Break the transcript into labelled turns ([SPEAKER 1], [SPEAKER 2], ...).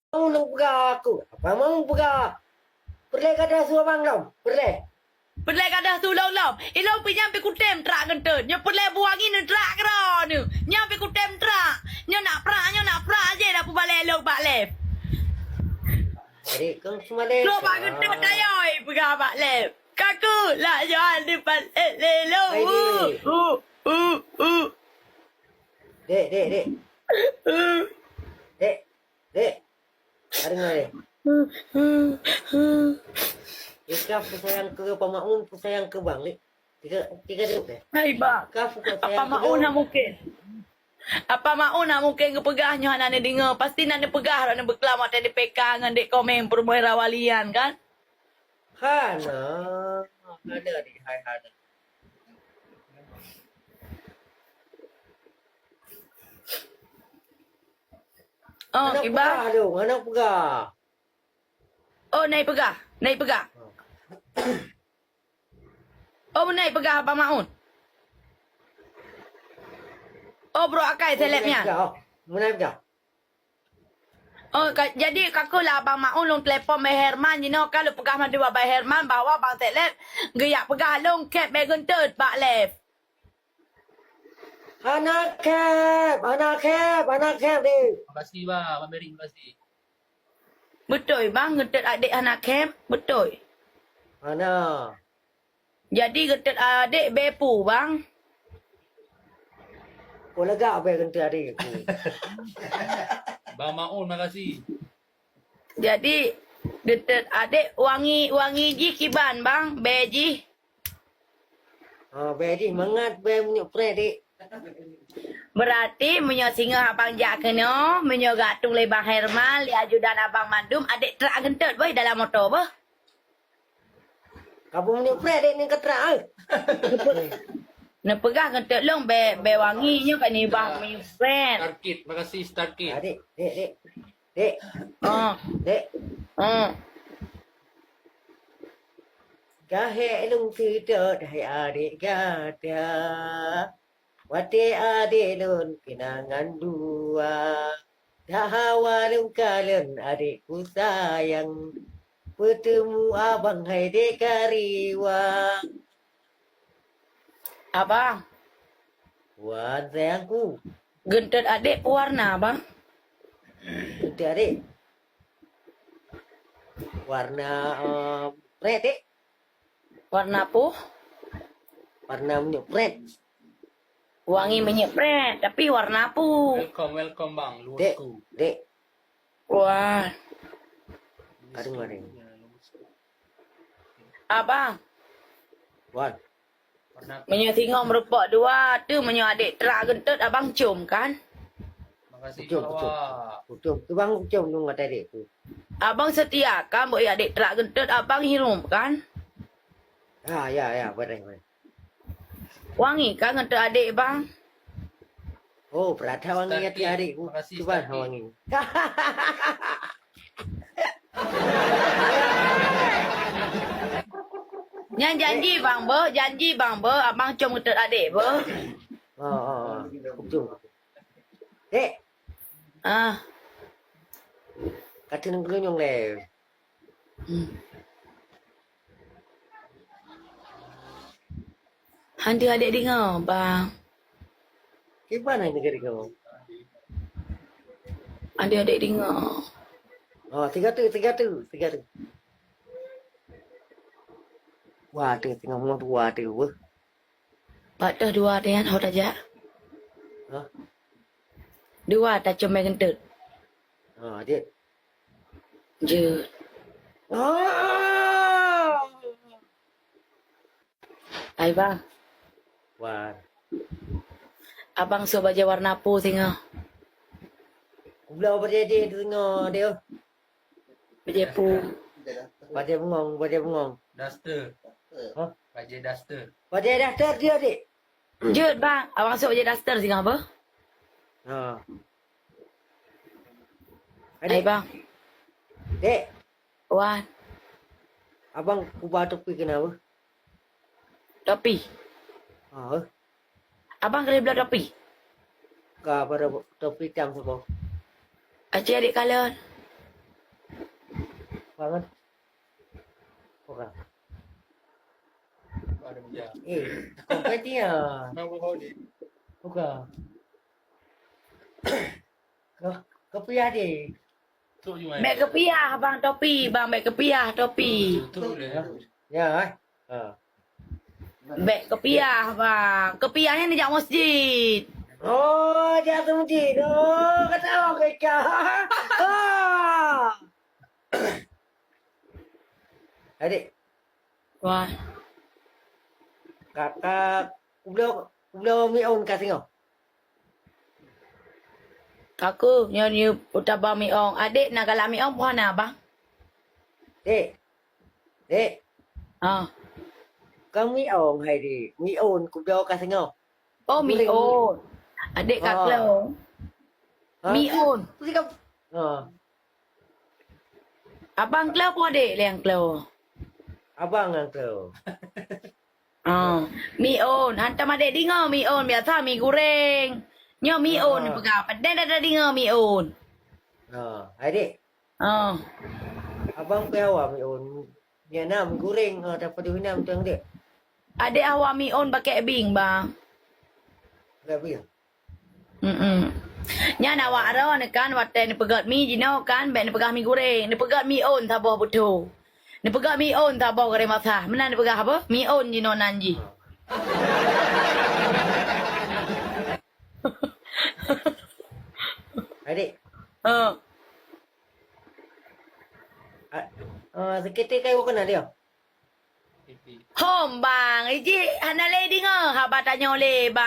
[SPEAKER 1] Mau nang pegah aku. Apa mau pegah? Perle kada suah bang dong. Perle.
[SPEAKER 2] Perlai kadah tu long. Ilong pi nyampe kutem trak gentut. Nya perlai buang ini trak kera ni. Nyampe kutem trak. Nya nak prak je dah pu balai long bak lep.
[SPEAKER 1] Adik kau semale.
[SPEAKER 2] Lo bak gentut dayoi pegah bak lep. Kaku lah jual di balik lelo.
[SPEAKER 1] Dek. Dek. Ada nggak? Ika sayang ke pamaun, sayang ke bang. Tiga dek deh.
[SPEAKER 2] Hai ba.
[SPEAKER 1] Kafu ko
[SPEAKER 2] Apa mau nak mungkin? Apa mau nak mungkin ke pegahnya anak ni dengar. Pasti nak pegah nak berkelamat di PK dengan dek komen permuara walian kan?
[SPEAKER 1] Hana. Ada di hai hana.
[SPEAKER 2] Oh,
[SPEAKER 1] Anak
[SPEAKER 2] kibar.
[SPEAKER 1] pegah dong, anak pegah.
[SPEAKER 2] Oh, naik pegah. Oh, naik pegah apa maun? Oh, bro akai selebnya.
[SPEAKER 1] Mana pegah?
[SPEAKER 2] Oh, jadi kaku lah Abang Maun long telepon Bay Herman. You know, kalau pegah mandi Bay Herman, bawa Bang Seleb. Geyak pegah long cap bagun tut, Pak Lev.
[SPEAKER 1] Anak cap ni.
[SPEAKER 3] Makasih bang, Abang Mary, makasih.
[SPEAKER 2] Betul, Bang. Getut adik anak camp. Betul.
[SPEAKER 1] Mana?
[SPEAKER 2] Jadi getut adik bepu, Bang.
[SPEAKER 1] Kau lega apa yang adik aku?
[SPEAKER 3] Bang Maun, makasih.
[SPEAKER 2] Jadi getut adik wangi ji kiban, Bang. Beji.
[SPEAKER 1] Bedi mangat be punya predik.
[SPEAKER 2] Berarti menyo singa abang jak kena, menyo gatung le Bang Herman, li ajudan abang Mandum, adik terak gentut boy dalam motor boh.
[SPEAKER 1] Kamu punya predik ni keterak.
[SPEAKER 2] Nak pegah gentut long be wanginya kan ni bang menyo friend.
[SPEAKER 3] Starkit, makasih Starkit.
[SPEAKER 1] Dek.
[SPEAKER 2] Oh,
[SPEAKER 1] Dek.
[SPEAKER 2] oh.
[SPEAKER 1] Gahe lung tidak hai adik gada. Wate adik lun kenangan dua. Dahawa lung kalian adikku sayang. Bertemu abang hai dek kariwa.
[SPEAKER 2] Abang,
[SPEAKER 1] Wan sayangku.
[SPEAKER 2] gentut adik warna bang.
[SPEAKER 1] Itu adik. Warna red dek.
[SPEAKER 2] Warna puh,
[SPEAKER 1] Warna menyepret.
[SPEAKER 2] wangi menyepret, tapi warna puh.
[SPEAKER 3] Welcome bang,
[SPEAKER 1] Dek.
[SPEAKER 3] luasku.
[SPEAKER 1] Dek.
[SPEAKER 2] Wah,
[SPEAKER 1] Aduh mana?
[SPEAKER 2] abang,
[SPEAKER 1] Wan.
[SPEAKER 3] Warna
[SPEAKER 2] menyo tengok merepok dua, tu menyo adik terak gentut abang cium kan?
[SPEAKER 3] makasih
[SPEAKER 1] Kucum.
[SPEAKER 3] Jawa.
[SPEAKER 1] Kucum. Tu bang kucum tu kata adikku.
[SPEAKER 2] Abang setia kan, buat adik terak gentut abang hirum kan?
[SPEAKER 1] Ya, boleh.
[SPEAKER 2] Wangi kan gentut adik bang?
[SPEAKER 1] Oh, berada wangi hati
[SPEAKER 3] Starkey.
[SPEAKER 1] adikku.
[SPEAKER 3] Makasih,
[SPEAKER 1] Coba
[SPEAKER 3] Starkey.
[SPEAKER 1] wangi.
[SPEAKER 2] Yang janji bang bo, abang cium gentut adik bo.
[SPEAKER 1] Kucum. Dek,
[SPEAKER 2] Ah,
[SPEAKER 1] kata nang kelunyong le.
[SPEAKER 2] hantu adik dengar bang.
[SPEAKER 1] Gimana negeri kamu?
[SPEAKER 2] Adik dengar.
[SPEAKER 1] Tiga tu. Wah, tu tengah mau tua tu.
[SPEAKER 2] Patah dua dia hot aja.
[SPEAKER 1] Hah?
[SPEAKER 2] Dua tak cuma gentut.
[SPEAKER 1] Dia.
[SPEAKER 2] Je. Hai bang,
[SPEAKER 1] Wah,
[SPEAKER 2] abang so baca warna pu tengok.
[SPEAKER 1] kubelah berjadi tengah dia.
[SPEAKER 2] Baca pu.
[SPEAKER 1] Baca bengong.
[SPEAKER 3] Duster.
[SPEAKER 1] Hah?
[SPEAKER 3] Raja Duster.
[SPEAKER 1] Baca daftar dia, Dek.
[SPEAKER 2] Je bang, abang so baca daster tengok apa? Hai
[SPEAKER 1] Adik,
[SPEAKER 2] bang,
[SPEAKER 1] Dek,
[SPEAKER 2] wan,
[SPEAKER 1] abang kubah topi kenapa?
[SPEAKER 2] topi. Abang kena belah topi.
[SPEAKER 1] Ka pada topi hitam semua.
[SPEAKER 2] Acik adik kalian.
[SPEAKER 1] Bangun. Bukan.
[SPEAKER 3] Ada bijak.
[SPEAKER 1] Kompetnya.
[SPEAKER 3] Mau kau di.
[SPEAKER 1] Bukan. Kepiah deh.
[SPEAKER 3] Tu juga.
[SPEAKER 2] Beg kepiah bang topi, bang beg kepiah topi.
[SPEAKER 3] Tu le.
[SPEAKER 1] Ya,
[SPEAKER 2] Beg kepiah bang. Kepiahnya dijak masjid.
[SPEAKER 1] Oh, dia tu masjid. Oh, kata orang kecah. Oh. Adik,
[SPEAKER 2] Wah.
[SPEAKER 1] kakak udah mion kasih kau.
[SPEAKER 2] Kaku nyo utaba mi ong. Adik nak galak mi ong pohon bang.
[SPEAKER 1] Dek,
[SPEAKER 2] Ah.
[SPEAKER 1] kau mion hai di. Mion udah kasih kau.
[SPEAKER 2] Oh mi on. Adik kak Klau. Mi on.
[SPEAKER 1] Tu kau.
[SPEAKER 2] Abang Klau pun adik yang Klau.
[SPEAKER 1] Abang ang tu.
[SPEAKER 2] Mi on. Hantam adik dengar mi on. Biasa mi goreng. Nyo mi on ni pegang. Padahal dah dengar mi on.
[SPEAKER 1] Adik,
[SPEAKER 2] Ah.
[SPEAKER 1] abang pehawa mion. Dia nam goreng dapat duit nam tu dek.
[SPEAKER 2] Adik awak mi on pakai bing bang.
[SPEAKER 1] Berapa?
[SPEAKER 2] Nya nak awak ada ni kan wate ni pegat mi jino kan. Bek ni pegang mi goreng. Ni pegat mi on tabah betul. Ni pegat mi on tabah kare masah. Mana ni pegang apa? Mi on jino nanji.
[SPEAKER 1] Adik,
[SPEAKER 2] Ah.
[SPEAKER 1] seketik kayu kena dia.
[SPEAKER 3] Pipi.
[SPEAKER 2] Hom bang. Iji hana le dengar. Haba tanya oleh bang.